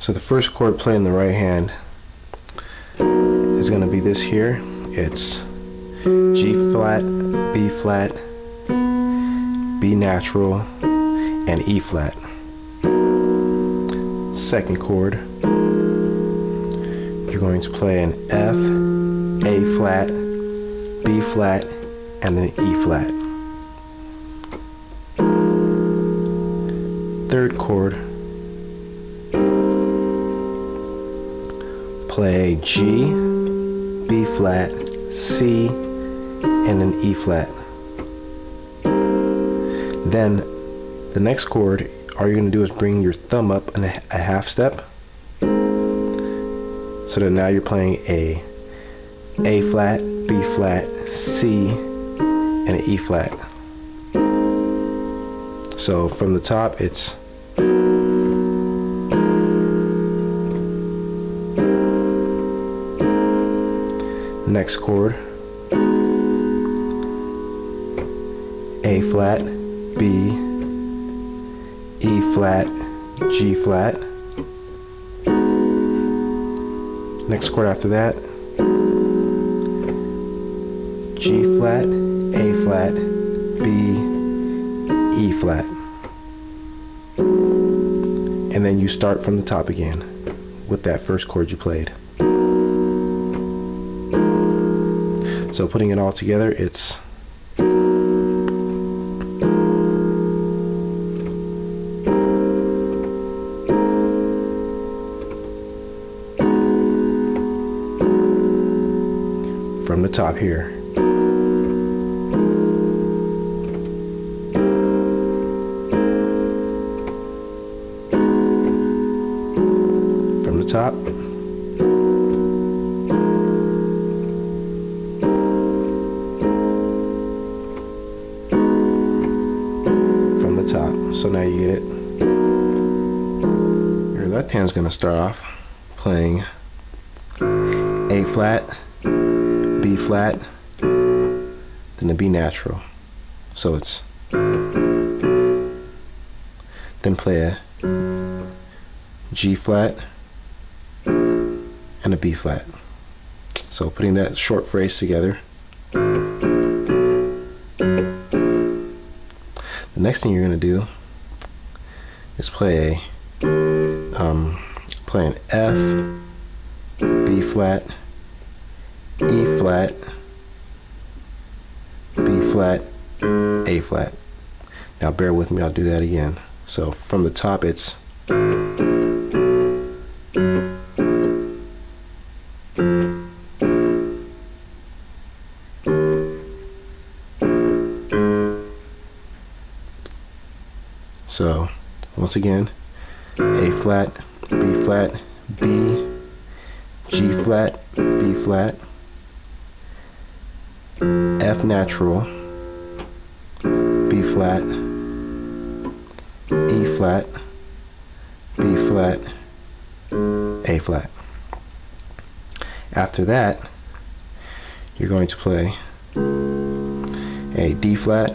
So the first chord played in the right hand is going to be this here. It's G flat, B flat, B natural, and E flat. Second chord, you're going to play an F, A flat, B flat, and an E flat. Third chord, play G, B flat, C, and an E flat. Then the next chord, all you're going to do is bring your thumb up in a half step, so that now you're playing a flat, B flat, C, and an E flat. So from the top it's next chord, A flat, B, E flat, G flat. Next chord after that, G flat, A flat, B, E flat. And then you start from the top again with that first chord you played. So putting it all together, it's from the top here. From the top. From the top. So now you get it. Your left hand's going to start off playing A flat, B flat, then a B natural. So it's then play a G flat and a B flat. So putting that short phrase together. The next thing you're going to do is play an F, B flat, E flat, B flat, A flat. Now bear with me, I'll do that again. So from the top it's so once again, A flat, B flat, B, G flat, B flat, F natural, B flat, E flat, B flat, A flat. After that, you're going to play a D flat,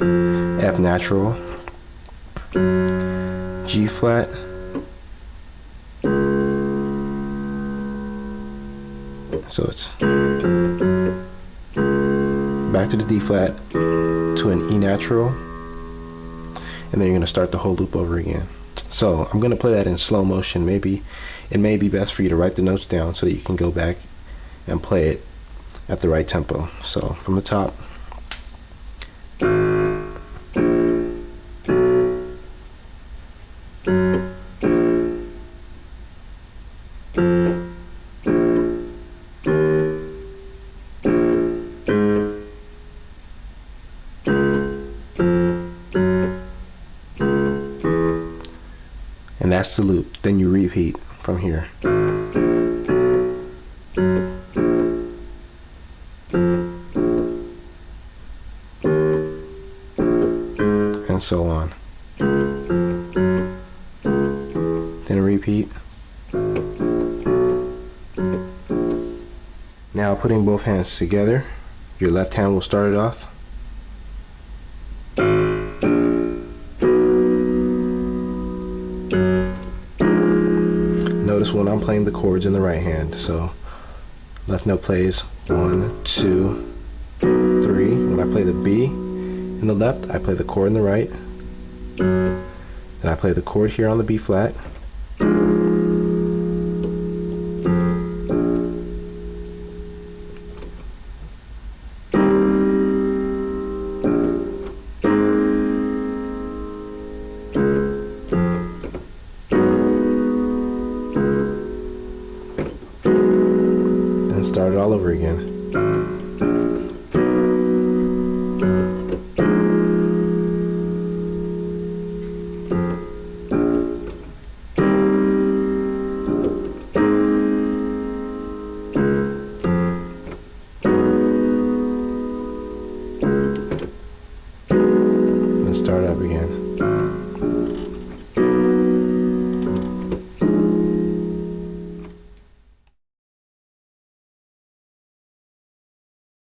F natural, G flat, so it's back to the D flat to an E natural, and then you're going to start the whole loop over again. So I'm going to play that in slow motion. Maybe it may be best for you to write the notes down so that you can go back and play it at the right tempo. So from the top. And that's the loop. Then you repeat from here. And so on. Then repeat. Now putting both hands together, your left hand will start it off. this one I'm playing the chords in the right hand. So left note plays 1, 2, 3. When I play the B in the left, I play the chord in the right. Then I play the chord here on the B flat. And start it all over again.